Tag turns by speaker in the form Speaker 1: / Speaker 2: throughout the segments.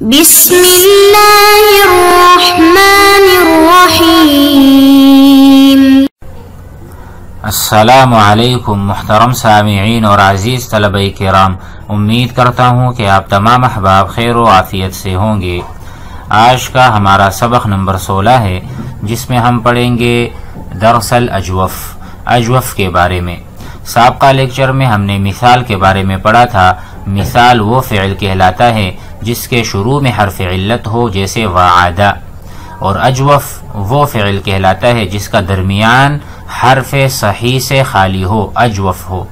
Speaker 1: بسم اللہ الرحمن الرحیم۔
Speaker 2: السلام علیکم محترم سامعین اور عزیز طلبہ کرام، امید کرتا ہوں کہ آپ تمام احباب خیر و عافیت سے ہوں گے۔ آج کا ہمارا سبق نمبر 16 ہے، جس میں ہم پڑھیں گے درس الاجوف، اجوف کے بارے میں۔ سابقہ لیکچر میں ہم نے مثال کے بارے میں پڑھا تھا۔ مثال وہ فعل کہلاتا ہے جس کے شروع میں حرف علت ہو، جیسے وعدہ، اور اجوف وہ فعل کہلاتا ہے جس کا درمیان حرف صحیح سے خالی ہو، اجوف ہو۔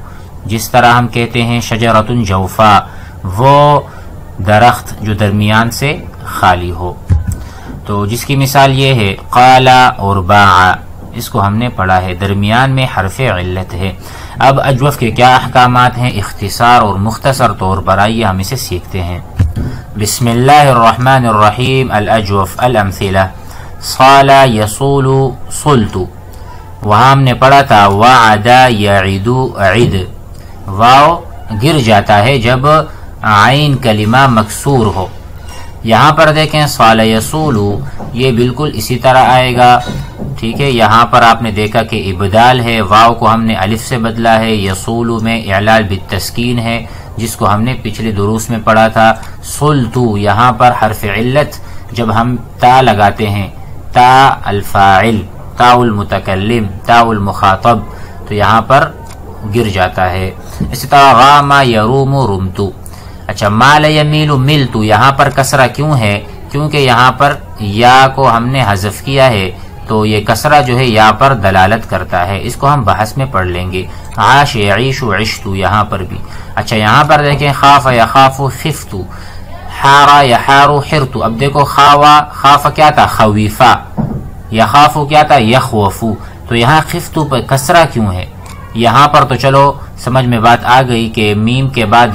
Speaker 2: جس طرح ہم کہتے ہیں شجرۃ جوفا، وہ درخت جو درمیان سے خالی ہو۔ تو جس کی مثال یہ ہے قال اور باع، اس کو ہم نے پڑھا ہے، درمیان میں حرف علت ہے۔ اب اجوف کے کیا احکامات ہیں، اختصار اور مختصر طور پر آئیے ہم اسے سیکھتے ہیں۔ بسم اللہ الرحمن الرحیم۔ الاجوف، الامثلہ، صال یصول صلت، وہاں ہم نے پڑھا تھا وعد یعد عد، واو گر جاتا ہے جب عین کلمہ مکسور ہو۔ یہاں پر دیکھیں صال یصول، یہ بالکل اسی طرح آئے گا، ٹھیک ہے۔ یہاں پر آپ نے دیکھا کہ ابدال ہے، واو کو ہم نے الف سے بدلا ہے، یصول میں اعلال بالتسکین ہے، جس کو ہم نے پچھلے دروس میں پڑھا تھا۔ صلتو، یہاں پر حرف علت جب ہم تا لگاتے ہیں، تا الفاعل، تا المتکلم، تا المخاطب، تو یہاں پر گر جاتا ہے۔ اسی طرح غام یروم رمتو۔ اچھا، مال یمیل ملتو، یہاں پر کسرہ کیوں ہے؟ کیونکہ یہاں پر یا کو ہم نے حذف کیا ہے، تو یہ کسرہ جو ہے یا پر دلالت کرتا ہے، اس کو ہم بحث میں پڑھ لیں گے۔ عاش یعیش عشتو، یہاں پر بھی۔ اچھا، یہاں پر دیکھیں خاف یخاف خفتو، حار یحار حرتو۔ اب دیکھو خاف کیا تھا؟ خویفا، یخاف کیا تھا؟ یخوفو، تو یہاں خفتو پر کسرہ کیوں ہے؟ یہاں پر تو چلو سمجھ میں بات آ گئی کہ میم کے بعد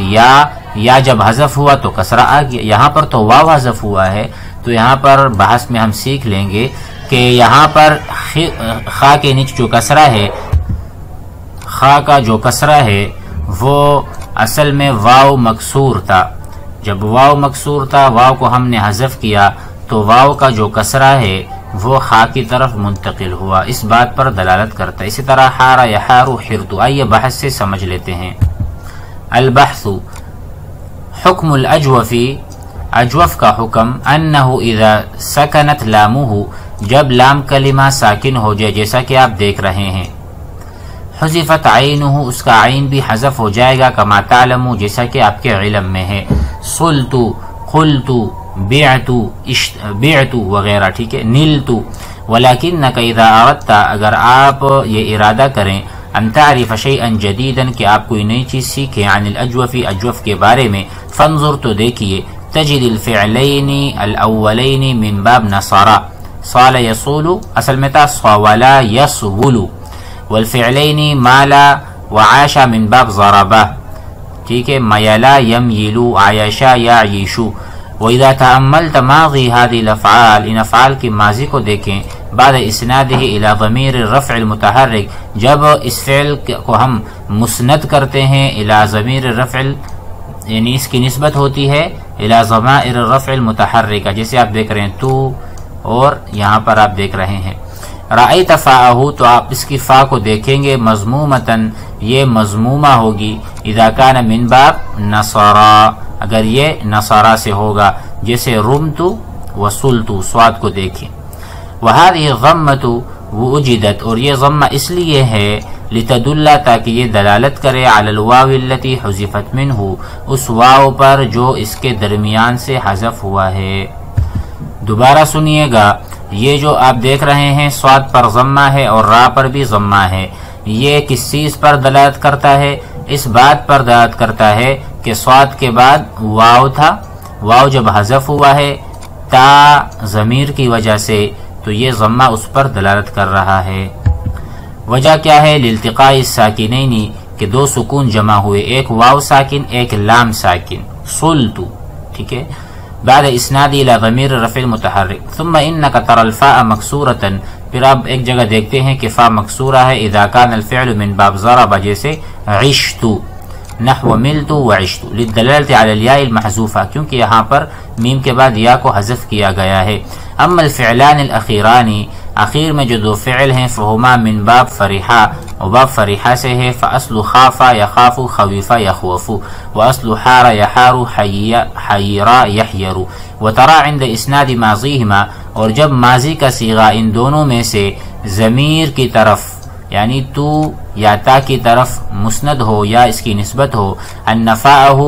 Speaker 2: یا جب حذف ہوا تو کسرہ آ گیا، یہاں پر تو واو حذف ہوا ہے، تو یہاں پر بحث میں ہم سیکھ لیں گے کہ یہاں پر خا کے نیچے جو کسرہ ہے، خا کا جو کسرہ ہے وہ اصل میں واو مکسور تھا۔ جب واو مکسور تھا، واو کو ہم نے حذف کیا تو واو کا جو کسرہ ہے وہ خا کی طرف منتقل ہوا، اس بات پر دلالت کرتا ہے۔ اسی طرح حار یحار حرتو۔ آئیے بحث سے سمجھ لیتے ہیں۔ البحث، حکم الاجوفی، اجوف کا حکم، انہ اذا سکنت لامہ، جب لام کلمہ ساکن ہو جائے، جیسا کہ آپ دیکھ رہے ہیں۔ حذفت عینہ، اس کا عین بھی حذف ہو جائے گا، کما تعلم، جیسا کہ آپ کے علم میں ہے۔ صلتو، قلتو، بعتو وغیرہ، ٹھیک ہے۔ نلتو، ولکنک اذا اردت، اگر آپ یہ ارادہ کریں، ان تعرف شیئا جدیدا، کہ آپ کوئی نئی چیز سیکھیں، عن الاجوفی، اجوف کے بارے میں، فانظر، تو دیکھیے، تجد الفعلین الاولین من باب نصارا، صال یصول اصل میں تھا صولا یصول، والفعلین مالا وعاشا من باب ضربہ، ٹھیک ہے۔ میلا یمیلو، عایشا یعیشو۔ وَإِذَا تَأَمَّلْتَ مَاضِي هَذِهِ الْأَفْعَالِ، ان افعال کی ماضی کو دیکھیں، بعد اسنادہ الى ضمیر الرفع المتحرک، جب اس فعل کو ہم مسند کرتے ہیں الى ضمیر الرفع، یعنی اس کی نسبت ہوتی ہے الى ضمائر الرفع المتحرکہ، جیسے آپ دیکھ رہے ہیں تو، اور یہاں پر آپ دیکھ رہے ہیں رأیت فاءہ، تو آپ اس کی فا کو دیکھیں گے، مضمومتاً، یہ مضمومہ ہوگی، اذا کان من باب نصارا، اگر یہ نصارا سے ہوگا، جیسے رمتو وصلتو، سواد کو دیکھیں۔ وہذہ ضمۃ وجدت، اور یہ ضمہ اس لیے ہے، لتدل، تاکہ یہ دلالت کرے، علی الواو التي حذفت منہ، اس واو پر جو اس کے درمیان سے حذف ہوا ہے۔ دوبارہ سنیے گا، یہ جو آپ دیکھ رہے ہیں سواد پر ضمہ ہے اور را پر بھی ضمہ ہے، یہ کس چیز پر دلالت کرتا ہے؟ اس بات پر دلالت کرتا ہے کہ سواد کے بعد واو تھا، واو جب حذف ہوا ہے تا ضمیر کی وجہ سے، تو یہ ضمہ اس پر دلالت کر رہا ہے۔ وجہ کیا ہے؟ لالتقاء الساکنین، کہ دو سکون جمع ہوئے، ایک واو ساکن، ایک لام ساکن، صلتو، ٹھیک ہے، بعد اسناد الى ضمیر رفع المتحرک۔ ثم انک ترى الفاء مکسورۃ، پھر آپ ایک جگہ دیکھتے ہیں کہ فا مکسورہ ہے، اذا کان الفعل من باب ضرب، جیسے عشتو، نحو ملت وعشت للدلالة على الياء المحذوفة، کیونکہ یہاں پر میم کے بعد یا کو حذف کیا گیا ہے۔ اما الفعلان الاخیرانی، اخیر میں جو دو فعل ہیں، فہما من باب فریحہ، و باب فریحہ سے ہے، فاصل خافا یخاف خویفا یخوف، واصل حار یحار حیرا یحیر، وترى عند اسناد ماضیہما، اور جب ماضی کا صیغہ ان دونوں میں سے ضمیر کی طرف یعنی تو یا تا کی طرف مسند ہو یا اس کی نسبت ہو، ان فاءہ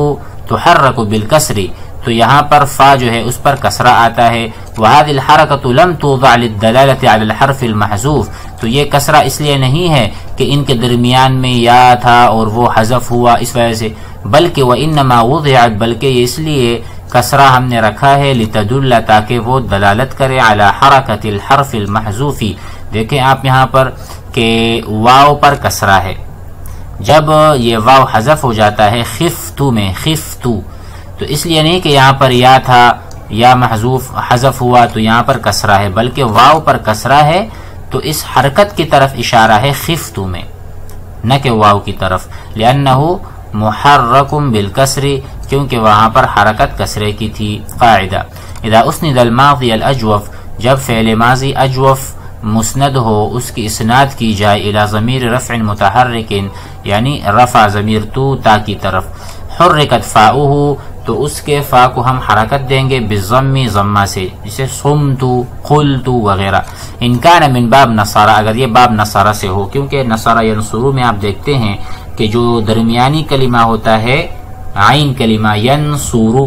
Speaker 2: تحرک بالکسر، تو یہاں پر فا جو ہے اس پر کسرہ آتا ہے، وهذه الحركة لم توضع للدلالة على الحرف المحذوف، تو یہ کسرہ اس لیے نہیں ہے کہ ان کے درمیان میں یا تھا اور وہ حذف ہوا اس وجہ سے، بلکہ وانما وضعت، بلکہ یہ اس لیے کسرہ ہم نے رکھا ہے، لتدل، تاکہ وہ دلالت کرے علی حرکت الحرف المحذوف۔ دیکھیں آپ یہاں پر کہ واو پر کسرہ ہے، جب یہ واو حذف ہو جاتا ہے خفتو میں، خفتو، تو اس لیے نہیں کہ یہاں پر یا تھا یا محذوف حذف ہوا تو یہاں پر کسرہ ہے، بلکہ واو پر کسرہ ہے تو اس حرکت کی طرف اشارہ ہے خفتو میں، نہ کہ واو کی طرف، لأنہ محرک بالکسر، کیونکہ وہاں پر حرکت کسرے کی تھی۔ قاعدہ اذا اسند الماضی الاجوف، جب فعل ماضی اجوف مسند ہو، اس کی اسناد کی جائے الی ضمیر رفع متحرک، یعنی رفع ضمیر تو تا کی طرف، حرکت فاؤہ، تو اس کے فا کو ہم حرکت دیں گے بالضم، ضمہ سے، جسے صمتو، قلتو وغیرہ۔ ان کان من باب نصارہ، اگر یہ باب نصارہ سے ہو، کیونکہ نصارہ ینصرو میں آپ دیکھتے ہیں کہ جو درمیانی کلمہ ہوتا ہے عین کلمہ ینصرو،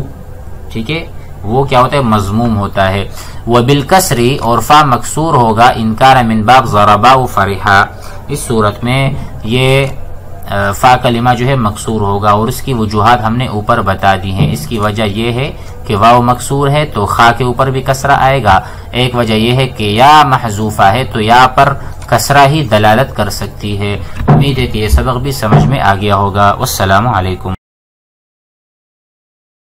Speaker 2: ٹھیک ہے، وہ کیا ہوتا ہے؟ مضموم ہوتا ہے۔ وبالکسر، اور فا مکسور ہوگا، ان کان من باب ضربا و فرحا، اس صورت میں یہ فا کلمہ جو ہے مکسور ہوگا، اور اس کی وجوہات ہم نے اوپر بتا دی ہیں۔ اس کی وجہ یہ ہے کہ واو مکسور ہے تو خا کے اوپر بھی کسرہ آئے گا، ایک وجہ یہ ہے کہ یا محذوفہ ہے تو یا پر کسرہ ہی دلالت کر سکتی ہے۔ امید ہے کہ یہ سبق بھی سمجھ میں آ گیا ہوگا۔ والسلام علیکم۔